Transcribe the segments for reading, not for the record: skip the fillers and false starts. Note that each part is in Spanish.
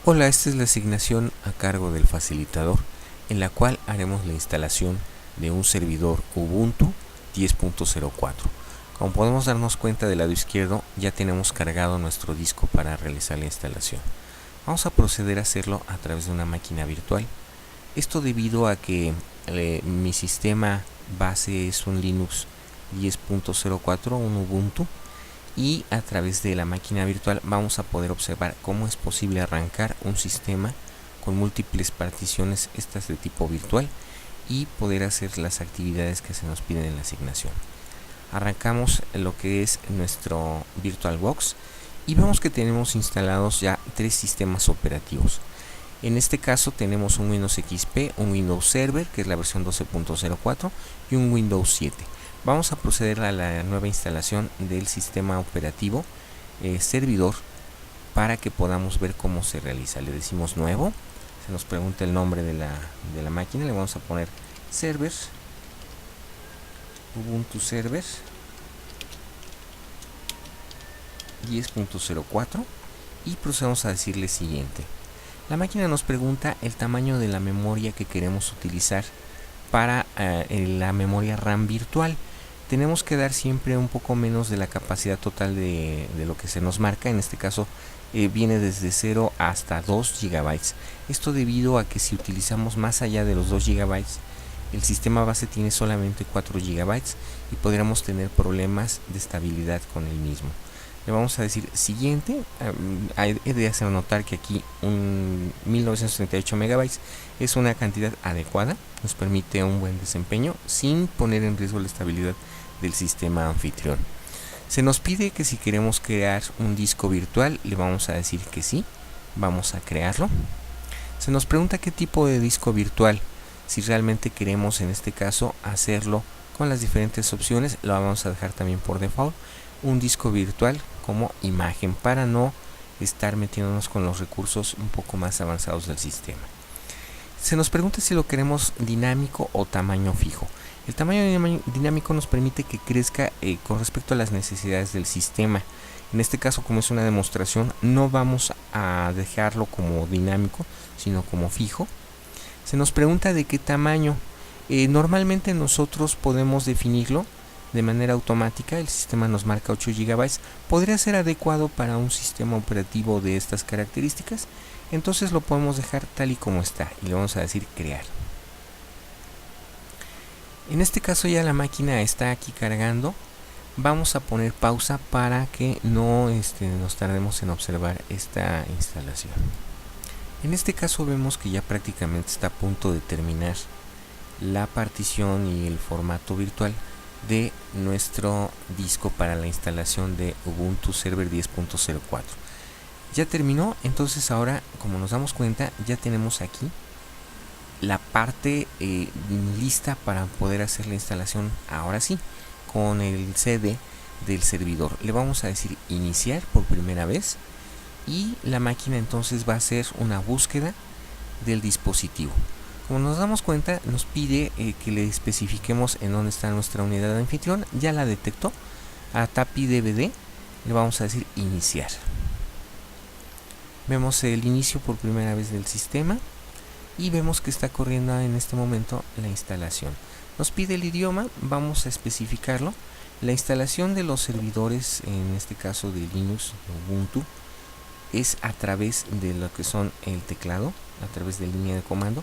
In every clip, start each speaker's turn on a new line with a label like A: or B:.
A: Hola, esta es la asignación a cargo del facilitador, en la cual haremos la instalación de un servidor Ubuntu 10.04. Como podemos darnos cuenta, del lado izquierdo ya tenemos cargado nuestro disco para realizar la instalación. Vamos a proceder a hacerlo a través de una máquina virtual. Esto debido a que mi sistema base es un Linux 10.04, un Ubuntu, y a través de la máquina virtual vamos a poder observar cómo es posible arrancar un sistema con múltiples particiones, estas de tipo virtual, y poder hacer las actividades que se nos piden en la asignación. Arrancamos lo que es nuestro VirtualBox y vemos que tenemos instalados ya 3 sistemas operativos. En este caso tenemos un Windows XP, un Windows Server, que es la versión 12.04, y un Windows 7. Vamos a proceder a la nueva instalación del sistema operativo servidor para que podamos ver cómo se realiza. Le decimos nuevo, se nos pregunta el nombre de la máquina, le vamos a poner server, Ubuntu Server 10.04 y procedemos a decirle siguiente. La máquina nos pregunta el tamaño de la memoria que queremos utilizar para la memoria RAM virtual. Tenemos que dar siempre un poco menos de la capacidad total de lo que se nos marca. En este caso viene desde 0 hasta 2 GB. Esto debido a que si utilizamos más allá de los 2 GB, el sistema base tiene solamente 4 GB y podríamos tener problemas de estabilidad con el mismo. Le vamos a decir siguiente. He de hacer notar que aquí un 1938 megabytes es una cantidad adecuada, nos permite un buen desempeño sin poner en riesgo la estabilidad del sistema anfitrión. Se nos pide que si queremos crear un disco virtual, le vamos a decir que sí, vamos a crearlo. Se nos pregunta qué tipo de disco virtual, si realmente queremos en este caso hacerlo con las diferentes opciones, lo vamos a dejar también por default, un disco virtual como imagen para no estar metiéndonos con los recursos un poco más avanzados del sistema. Se nos pregunta si lo queremos dinámico o tamaño fijo. El tamaño dinámico nos permite que crezca con respecto a las necesidades del sistema. En este caso, como es una demostración, no vamos a dejarlo como dinámico, sino como fijo. Se nos pregunta de qué tamaño. Normalmente nosotros podemos definirlo de manera automática. El sistema nos marca 8 GB. Podría ser adecuado para un sistema operativo de estas características. Entonces lo podemos dejar tal y como está y le vamos a decir crear. En este caso ya la máquina está aquí cargando. Vamos a poner pausa para que no nos tardemos en observar esta instalación. En este caso vemos que ya prácticamente está a punto de terminar la partición y el formato virtual de nuestro disco para la instalación de Ubuntu Server 10.04. Ya terminó, entonces ahora, como nos damos cuenta, ya tenemos aquí la parte lista para poder hacer la instalación. Ahora sí, con el CD del servidor le vamos a decir iniciar por primera vez y la máquina entonces va a hacer una búsqueda del dispositivo. Como nos damos cuenta, nos pide que le especifiquemos en dónde está nuestra unidad de anfitrión. Ya la detectó. A TAPI DVD le vamos a decir iniciar. Vemos el inicio por primera vez del sistema y vemos que está corriendo en este momento la instalación. Nos pide el idioma, vamos a especificarlo. La instalación de los servidores, en este caso de Linux, de Ubuntu, es a través de lo que son el teclado, a través de línea de comando,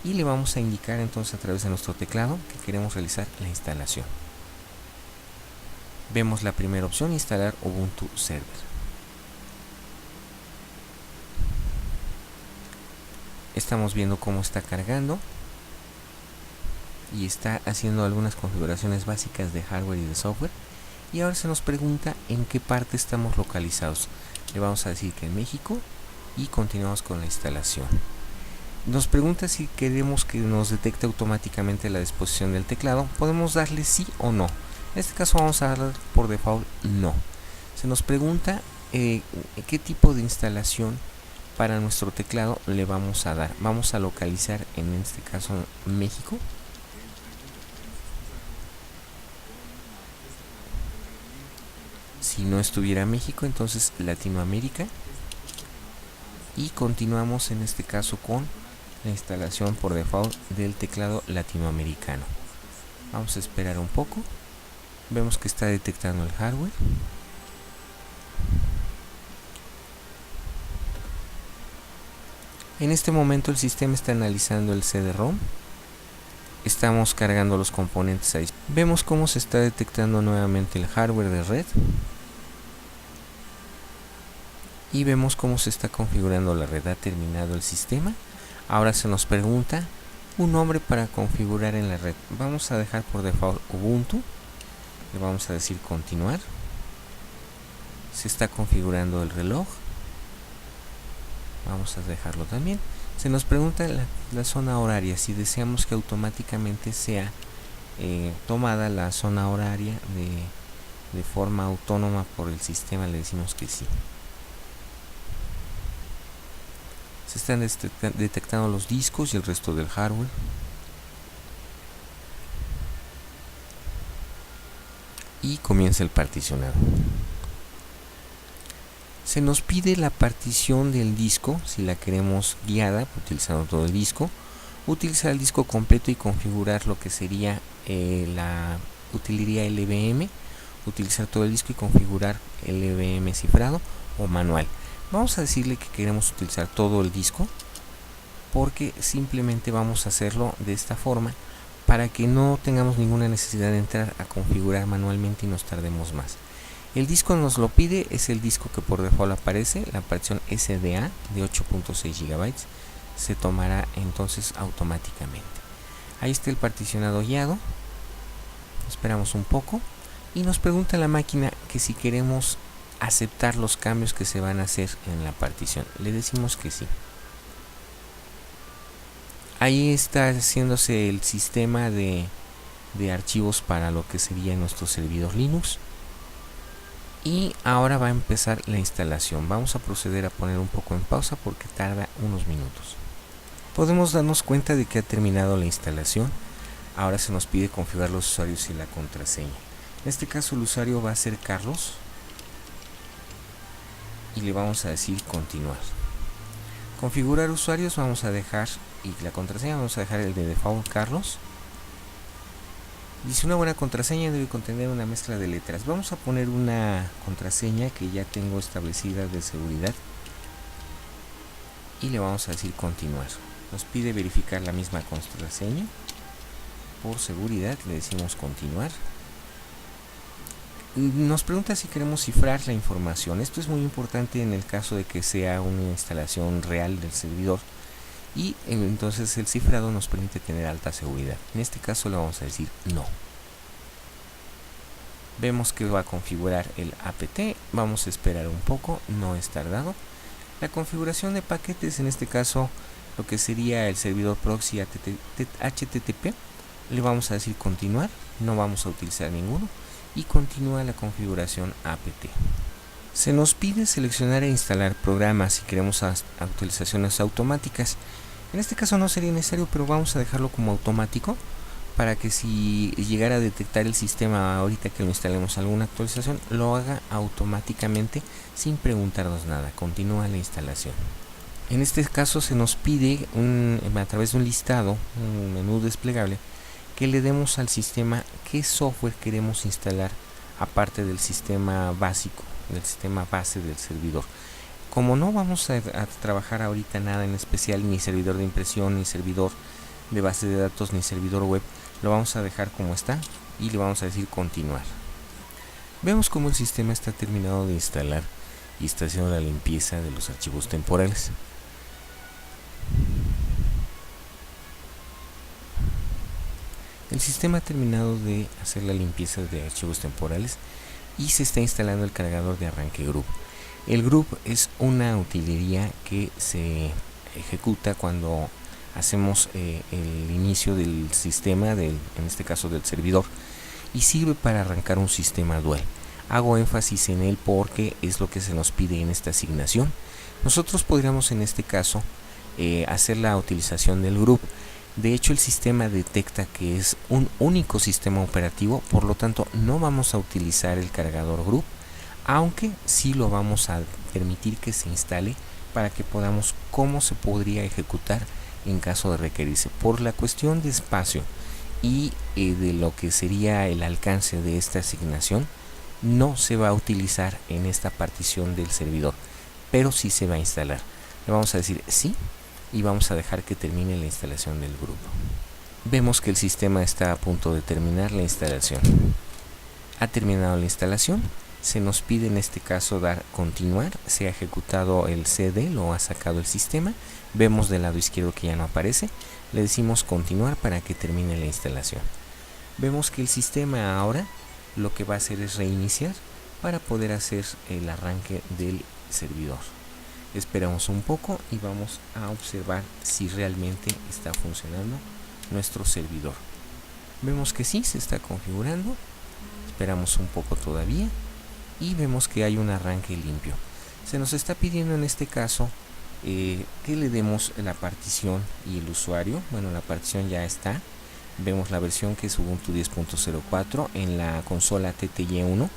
A: y le vamos a indicar entonces a través de nuestro teclado que queremos realizar la instalación. Vemos la primera opción, instalar Ubuntu Server. Estamos viendo cómo está cargando y está haciendo algunas configuraciones básicas de hardware y de software. Y ahora se nos pregunta en qué parte estamos localizados. Le vamos a decir que en México y continuamos con la instalación. Nos pregunta si queremos que nos detecte automáticamente la disposición del teclado. Podemos darle sí o no. En este caso vamos a darle por default no. Se nos pregunta qué tipo de instalación para nuestro teclado le vamos a dar. Vamos a localizar en este caso México. Si no estuviera México, entonces Latinoamérica. y continuamos en este caso con la instalación por default del teclado latinoamericano. Vamos a esperar un poco. Vemos que está detectando el hardware. En este momento el sistema está analizando el CD-ROM. Estamos cargando los componentes ahí. Vemos cómo se está detectando nuevamente el hardware de red. Y vemos cómo se está configurando la red. Ha terminado el sistema. Ahora se nos pregunta un nombre para configurar en la red. Vamos a dejar por default Ubuntu. Le vamos a decir continuar. Se está configurando el reloj. Vamos a dejarlo también. Se nos pregunta la zona horaria, si deseamos que automáticamente sea tomada la zona horaria de forma autónoma por el sistema. Le decimos que sí. Se están detectando los discos y el resto del hardware. Y comienza el particionado. Se nos pide la partición del disco, si la queremos guiada, utilizando todo el disco. Utilizar el disco completo y configurar lo que sería la utilería LVM. Utilizar todo el disco y configurar LVM cifrado o manual. Vamos a decirle que queremos utilizar todo el disco, porque simplemente vamos a hacerlo de esta forma para que no tengamos ninguna necesidad de entrar a configurar manualmente y nos tardemos más. El disco nos lo pide, es el disco que por default aparece, la partición SDA de 8.6 GB. Se tomará entonces automáticamente. Ahí está el particionado guiado. Esperamos un poco y nos pregunta la máquina que si queremos aceptar los cambios que se van a hacer en la partición. Le decimos que sí. Ahí está haciéndose el sistema de archivos para lo que sería nuestro servidor Linux. Y ahora va a empezar la instalación. Vamos a proceder a poner un poco en pausa porque tarda unos minutos. Podemos darnos cuenta de que ha terminado la instalación. Ahora se nos pide configurar los usuarios y la contraseña. En este caso el usuario va a ser Carlos. Y le vamos a decir continuar. Configurar usuarios vamos a dejar, y la contraseña vamos a dejar el de default Carlos. Dice: una buena contraseña debe contener una mezcla de letras. Vamos a poner una contraseña que ya tengo establecida de seguridad. Y le vamos a decir continuar. Nos pide verificar la misma contraseña. Por seguridad le decimos continuar. Nos pregunta si queremos cifrar la información. Esto es muy importante en el caso de que sea una instalación real del servidor. Y entonces el cifrado nos permite tener alta seguridad. En este caso le vamos a decir no. Vemos que va a configurar el apt. Vamos a esperar un poco, no es tardado. La configuración de paquetes, en este caso lo que sería el servidor proxy HTTP, le vamos a decir continuar. No vamos a utilizar ninguno. Y continúa la configuración apt. Se nos pide seleccionar e instalar programas si queremos actualizaciones automáticas. En este caso no sería necesario, pero vamos a dejarlo como automático para que si llegara a detectar el sistema ahorita que lo instalemos alguna actualización, lo haga automáticamente sin preguntarnos nada. Continúa la instalación. En este caso se nos pide a través de un listado, un menú desplegable, que le demos al sistema qué software queremos instalar aparte del sistema básico, del sistema base del servidor. Como no vamos a trabajar ahorita nada en especial, ni servidor de impresión, ni servidor de base de datos, ni servidor web, lo vamos a dejar como está y le vamos a decir continuar. Vemos como el sistema está terminado de instalar y está haciendo la limpieza de los archivos temporales. El sistema ha terminado de hacer la limpieza de archivos temporales y se está instalando el cargador de arranque GRUB. El GRUB es una utilería que se ejecuta cuando hacemos el inicio del sistema, en este caso del servidor, y sirve para arrancar un sistema dual. Hago énfasis en él porque es lo que se nos pide en esta asignación. Nosotros podríamos en este caso hacer la utilización del GRUB. De hecho, el sistema detecta que es un único sistema operativo, por lo tanto no vamos a utilizar el cargador GRUB, aunque sí lo vamos a permitir que se instale para que podamos cómo se podría ejecutar en caso de requerirse. Por la cuestión de espacio y de lo que sería el alcance de esta asignación, no se va a utilizar en esta partición del servidor, pero sí se va a instalar. Le vamos a decir sí y vamos a dejar que termine la instalación del grupo. Vemos que el sistema está a punto de terminar la instalación. Ha terminado la instalación. Se nos pide en este caso dar continuar. Se ha ejecutado el CD, lo ha sacado el sistema. Vemos del lado izquierdo que ya no aparece. Le decimos continuar para que termine la instalación. Vemos que el sistema ahora lo que va a hacer es reiniciar para poder hacer el arranque del servidor. Esperamos un poco y vamos a observar si realmente está funcionando nuestro servidor. Vemos que sí, se está configurando. Esperamos un poco todavía y vemos que hay un arranque limpio. Se nos está pidiendo en este caso que le demos la partición y el usuario. Bueno, la partición ya está. Vemos la versión que es Ubuntu 10.04 en la consola TTY1.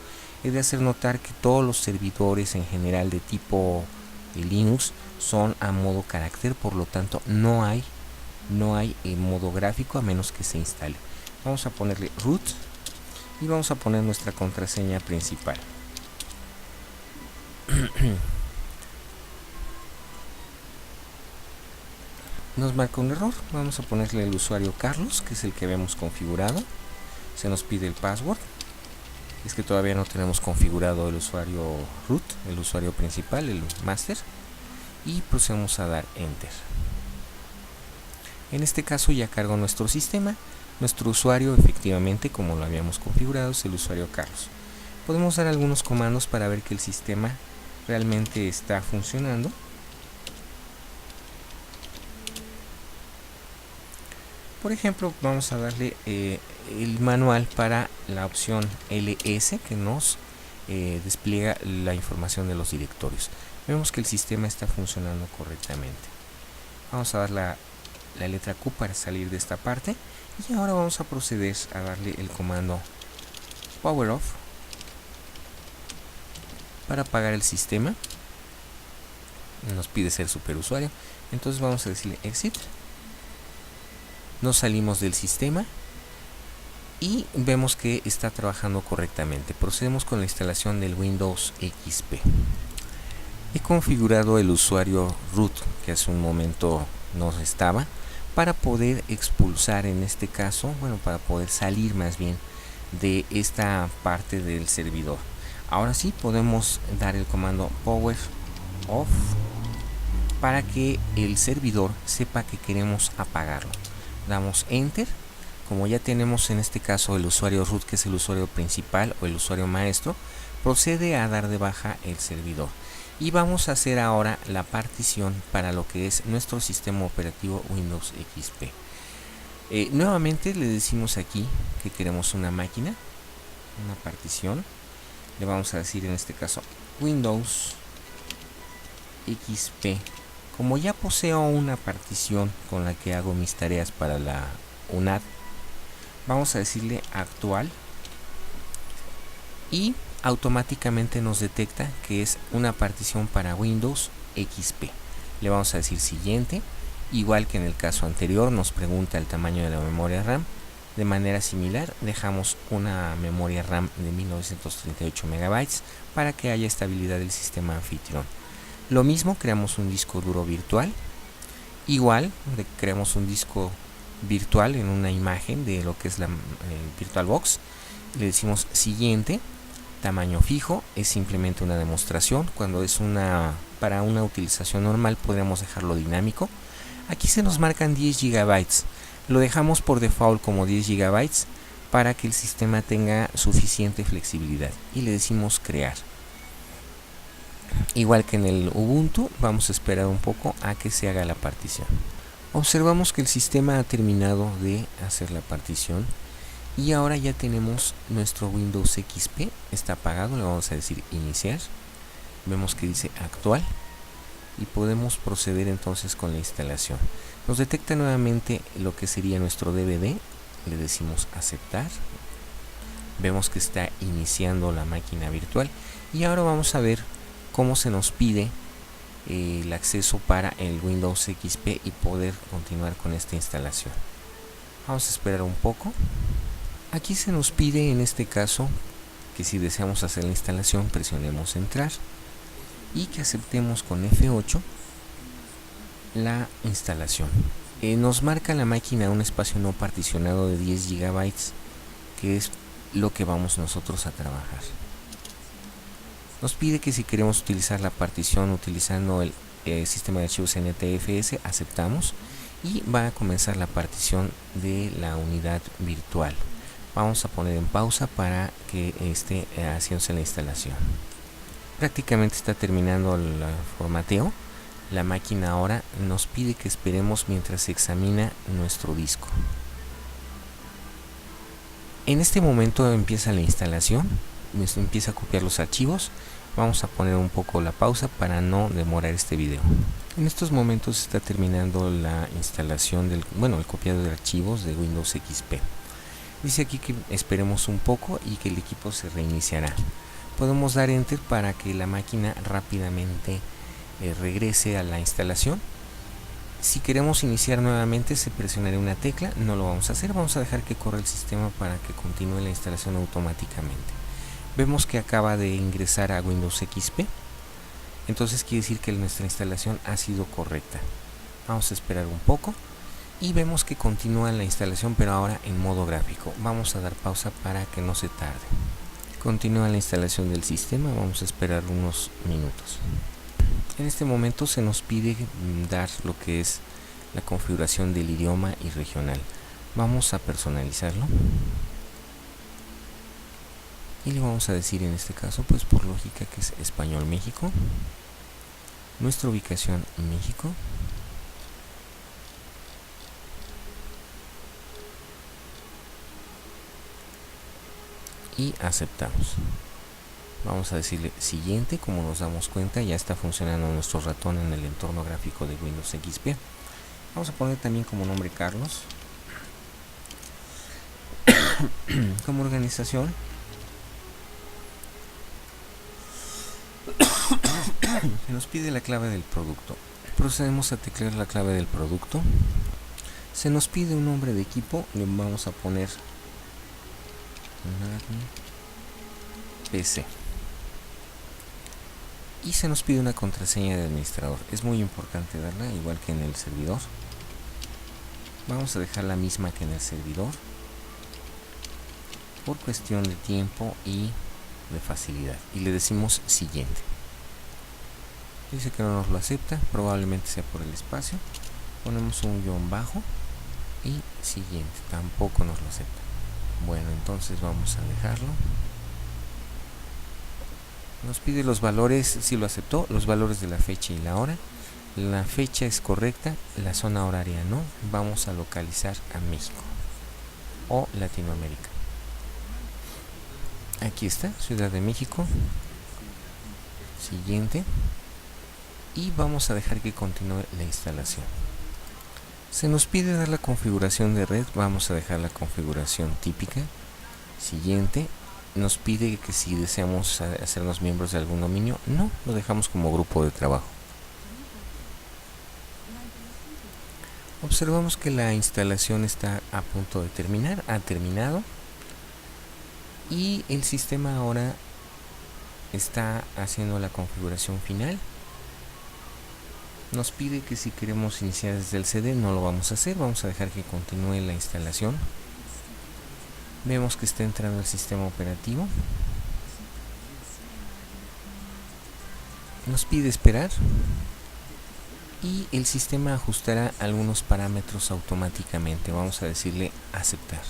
A: He de hacer notar que todos los servidores en general de tipo Linux son a modo carácter, por lo tanto no hay modo gráfico a menos que se instale. Vamos a ponerle root y vamos a poner nuestra contraseña principal. Nos marca un error. Vamos a ponerle el usuario Carlos, que es el que habíamos configurado. Se nos pide el password. Es que todavía no tenemos configurado el usuario root, el usuario principal, el master, y procedemos a dar enter. En este caso ya cargó nuestro sistema. Nuestro usuario, efectivamente, como lo habíamos configurado, es el usuario Carlos. Podemos dar algunos comandos para ver que el sistema realmente está funcionando. Por ejemplo, vamos a darle el manual para la opción ls, que nos despliega la información de los directorios. Vemos que el sistema está funcionando correctamente. Vamos a dar la letra Q para salir de esta parte y ahora vamos a proceder a darle el comando power off para apagar el sistema. Nos pide ser superusuario, entonces vamos a decirle exit. Nos salimos del sistema y vemos que está trabajando correctamente. Procedemos con la instalación del Windows XP. He configurado el usuario root, que hace un momento no estaba, para poder expulsar en este caso, bueno, para poder salir más bien de esta parte del servidor. Ahora sí podemos dar el comando power off para que el servidor sepa que queremos apagarlo. Damos enter. Como ya tenemos en este caso el usuario root, que es el usuario principal o el usuario maestro, procede a dar de baja el servidor y vamos a hacer ahora la partición para lo que es nuestro sistema operativo Windows XP. Nuevamente le decimos aquí que queremos una máquina, una partición. Le vamos a decir en este caso Windows XP. Como ya poseo una partición con la que hago mis tareas para la UNAD, vamos a decirle actual y automáticamente nos detecta que es una partición para Windows XP. Le vamos a decir siguiente. Igual que en el caso anterior, nos pregunta el tamaño de la memoria RAM. De manera similar, dejamos una memoria RAM de 1938 MB para que haya estabilidad del sistema anfitrión. Lo mismo, creamos un disco duro virtual. Igual, creamos un disco virtual en una imagen de lo que es la VirtualBox. Le decimos siguiente. Tamaño fijo, es simplemente una demostración. Cuando es para una utilización normal podríamos dejarlo dinámico. Aquí se nos marcan 10 GB. Lo dejamos por default como 10 GB para que el sistema tenga suficiente flexibilidad y le decimos crear. Igual que en el Ubuntu, vamos a esperar un poco a que se haga la partición. Observamos que el sistema ha terminado de hacer la partición y ahora ya tenemos nuestro Windows XP. Está apagado, le vamos a decir iniciar. Vemos que dice actual y podemos proceder entonces con la instalación. Nos detecta nuevamente lo que sería nuestro DVD. Le decimos aceptar. Vemos que está iniciando la máquina virtual y ahora vamos a ver cómo se nos pide el acceso para el Windows XP y poder continuar con esta instalación. Vamos a esperar un poco. Aquí se nos pide en este caso que si deseamos hacer la instalación presionemos entrar y que aceptemos con F8 la instalación. Nos marca la máquina un espacio no particionado de 10 GB, que es lo que vamos nosotros a trabajar. Nos pide que si queremos utilizar la partición utilizando el sistema de archivos NTFS, aceptamos y va a comenzar la partición de la unidad virtual. Vamos a poner en pausa para que esté haciéndose la instalación. Prácticamente está terminando el formateo. La máquina ahora nos pide que esperemos mientras se examina nuestro disco. En este momento empieza la instalación, empieza a copiar los archivos. Vamos a poner un poco la pausa para no demorar este video. En estos momentos está terminando la instalación del, el copiado de archivos de Windows XP. Dice aquí que esperemos un poco y que el equipo se reiniciará. Podemos dar Enter para que la máquina rápidamente regrese a la instalación. Si queremos iniciar nuevamente se presionará una tecla, no lo vamos a hacer, vamos a dejar que corra el sistema para que continúe la instalación automáticamente. Vemos que acaba de ingresar a Windows XP, entonces quiere decir que nuestra instalación ha sido correcta. Vamos a esperar un poco y vemos que continúa la instalación, pero ahora en modo gráfico. Vamos a dar pausa para que no se tarde. Continúa la instalación del sistema, vamos a esperar unos minutos. En este momento se nos pide dar lo que es la configuración del idioma y regional. Vamos a personalizarlo y le vamos a decir en este caso, pues por lógica, que es Español México, nuestra ubicación México, y aceptamos. Vamos a decirle siguiente. Como nos damos cuenta, ya está funcionando nuestro ratón en el entorno gráfico de Windows XP. Vamos a poner también como nombre Carlos. Como organización se nos pide la clave del producto. Procedemos a teclear la clave del producto. Se nos pide un nombre de equipo. Le vamos a poner PC. Y se nos pide una contraseña de administrador. Es muy importante darla, igual que en el servidor. Vamos a dejar la misma que en el servidor, por cuestión de tiempo y de facilidad. Y le decimos siguiente. Dice que no nos lo acepta, probablemente sea por el espacio. Ponemos un guión bajo y siguiente. Tampoco nos lo acepta. Bueno, entonces vamos a dejarlo. Nos pide los valores, si lo aceptó, los valores de la fecha y la hora. La fecha es correcta, la zona horaria no. Vamos a localizar a México o Latinoamérica. Aquí está, Ciudad de México. Siguiente. Y vamos a dejar que continúe la instalación. Se nos pide dar la configuración de red, vamos a dejar la configuración típica. Siguiente. Nos pide que si deseamos hacernos miembros de algún dominio, no, lo dejamos como grupo de trabajo. Observamos que la instalación está a punto de terminar, ha terminado, y el sistema ahora está haciendo la configuración final. Nos pide que si queremos iniciar desde el CD, no lo vamos a hacer, vamos a dejar que continúe la instalación. Vemos que está entrando el sistema operativo. Nos pide esperar y el sistema ajustará algunos parámetros automáticamente. Vamos a decirle aceptar.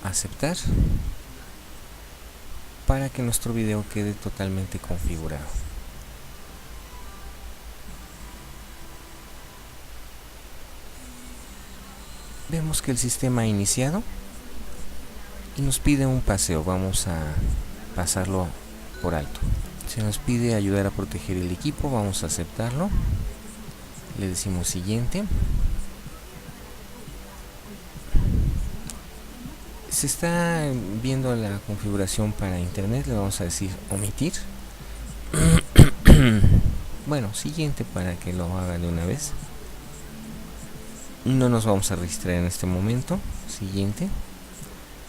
A: Aceptar para que nuestro video quede totalmente configurado. Vemos que el sistema ha iniciado y nos pide un paseo. Vamos a pasarlo por alto. Se nos pide ayudar a proteger el equipo. Vamos a aceptarlo. Le decimos siguiente. Se está viendo la configuración para internet. Le vamos a decir omitir. bueno, siguiente para que lo haga de una vez. No nos vamos a registrar en este momento. Siguiente.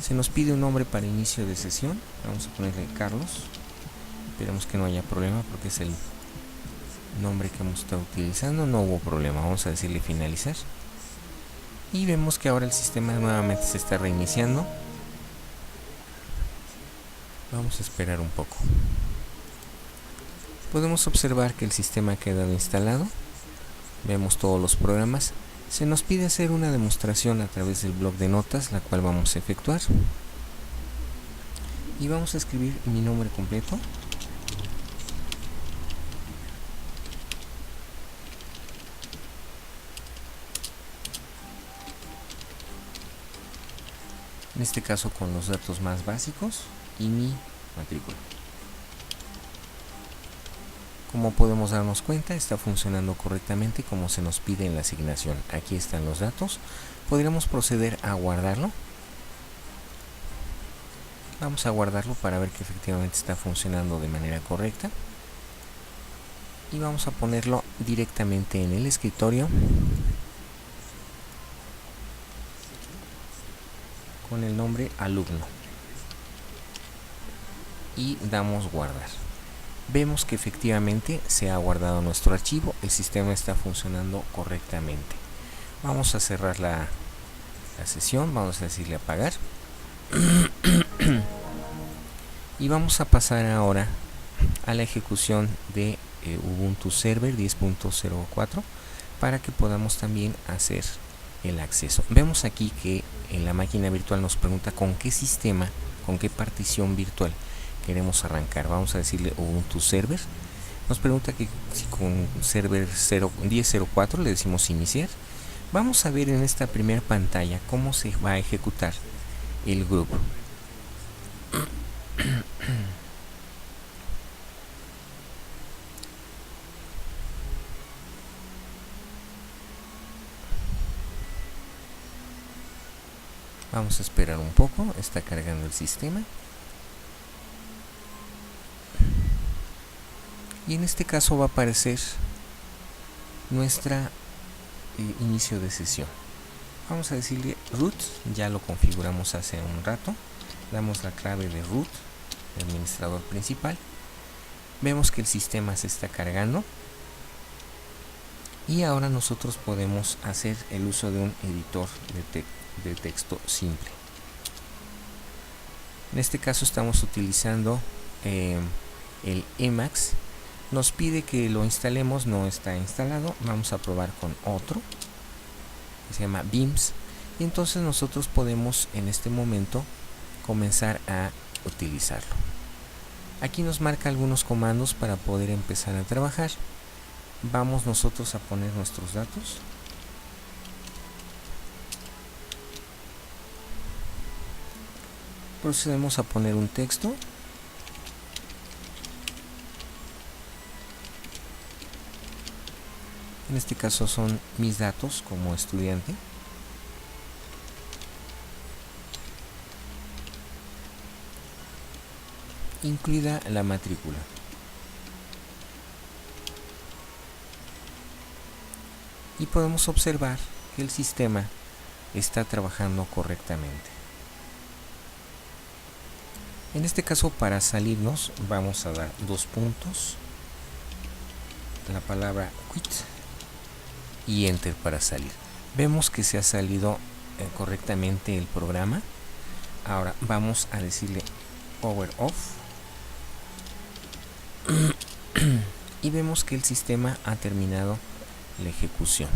A: Se nos pide un nombre para inicio de sesión. Vamos a ponerle Carlos. Esperemos que no haya problema porque es el nombre que hemos estado utilizando. No hubo problema. Vamos a decirle finalizar. Y vemos que ahora el sistema nuevamente se está reiniciando. Vamos a esperar un poco. Podemos observar que el sistema ha quedado instalado. Vemos todos los programas. Se nos pide hacer una demostración a través del bloc de notas, la cual vamos a efectuar. Y vamos a escribir mi nombre completo. En este caso con los datos más básicos y mi matrícula. Como podemos darnos cuenta, está funcionando correctamente como se nos pide en la asignación. Aquí están los datos. Podríamos proceder a guardarlo. Vamos a guardarlo para ver que efectivamente está funcionando de manera correcta. Y vamos a ponerlo directamente en el escritorio con el nombre alumno. Y damos guardar. Vemos que efectivamente se ha guardado nuestro archivo, el sistema está funcionando correctamente. Vamos a cerrar la sesión, vamos a decirle apagar. Y vamos a pasar ahora a la ejecución de Ubuntu Server 10.04 para que podamos también hacer el acceso. Vemos aquí que en la máquina virtual nos pregunta con qué sistema, con qué partición virtual queremos arrancar. Vamos a decirle Ubuntu Server. Nos pregunta que si con server 10.04 le decimos iniciar. Vamos a ver en esta primera pantalla cómo se va a ejecutar el grupo. Vamos a esperar un poco, está cargando el sistema. Y en este caso va a aparecer nuestra inicio de sesión. Vamos a decirle root, ya lo configuramos hace un rato. Damos la clave de root, el administrador principal. Vemos que el sistema se está cargando. Y ahora nosotros podemos hacer el uso de un editor de texto simple. En este caso estamos utilizando el Emacs. Nos pide que lo instalemos, no está instalado. Vamos a probar con otro que se llama Beams. Y entonces nosotros podemos en este momento comenzar a utilizarlo. Aquí nos marca algunos comandos para poder empezar a trabajar. Vamos nosotros a poner nuestros datos. Procedemos a poner un texto. En este caso son mis datos como estudiante. Incluida la matrícula. Y podemos observar que el sistema está trabajando correctamente. En este caso, para salirnos, vamos a dar 2 puntos, la palabra quit y enter para salir. Vemos que se ha salido correctamente el programa. Ahora vamos a decirle power off y vemos que el sistema ha terminado la ejecución.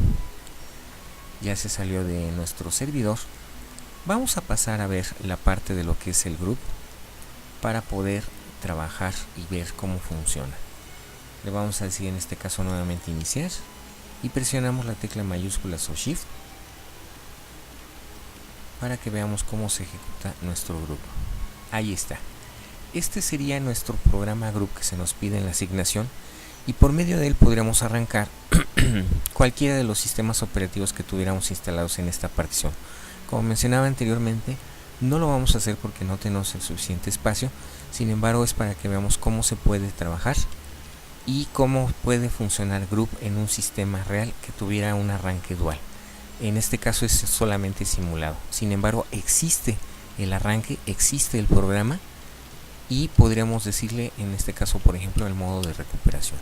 A: Ya se salió de nuestro servidor. Vamos a pasar a ver la parte de lo que es el grupo para poder trabajar y ver cómo funciona. Le vamos a decir en este caso nuevamente iniciar y presionamos la tecla mayúsculas o shift para que veamos cómo se ejecuta nuestro grupo. Ahí está. Este sería nuestro programa group que se nos pide en la asignación y por medio de él podríamos arrancar cualquiera de los sistemas operativos que tuviéramos instalados en esta partición. Como mencionaba anteriormente, no lo vamos a hacer porque no tenemos el suficiente espacio. Sin embargo, es para que veamos cómo se puede trabajar y cómo puede funcionar Group en un sistema real que tuviera un arranque dual. En este caso es solamente simulado. Sin embargo, existe el arranque, existe el programa y podríamos decirle en este caso, por ejemplo, el modo de recuperación.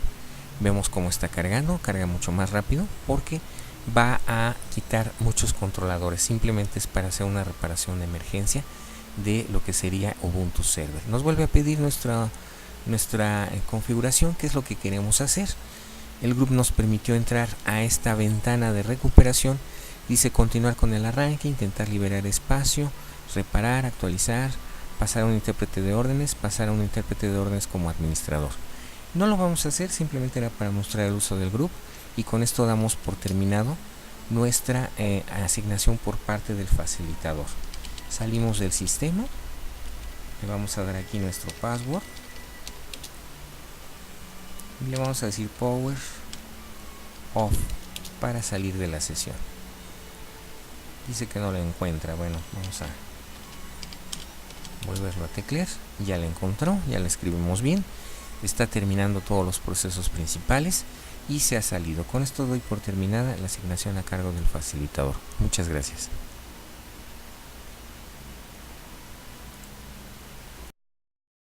A: Vemos cómo está cargando, carga mucho más rápido porque va a quitar muchos controladores. Simplemente es para hacer una reparación de emergencia de lo que sería Ubuntu Server. Nos vuelve a pedir nuestra configuración, que es lo que queremos hacer. El Group nos permitió entrar a esta ventana de recuperación. Dice continuar con el arranque, intentar liberar espacio, reparar, actualizar, pasar a un intérprete de órdenes, pasar a un intérprete de órdenes como administrador. No lo vamos a hacer, simplemente era para mostrar el uso del Group, y con esto damos por terminado nuestra asignación por parte del facilitador. Salimos del sistema, le vamos a dar aquí nuestro password y le vamos a decir power off para salir de la sesión. Dice que no lo encuentra. Bueno, vamos a volverlo a teclear. Ya lo encontró, ya lo escribimos bien. Está terminando todos los procesos principales y se ha salido. Con esto doy por terminada la asignación a cargo del facilitador. Muchas gracias.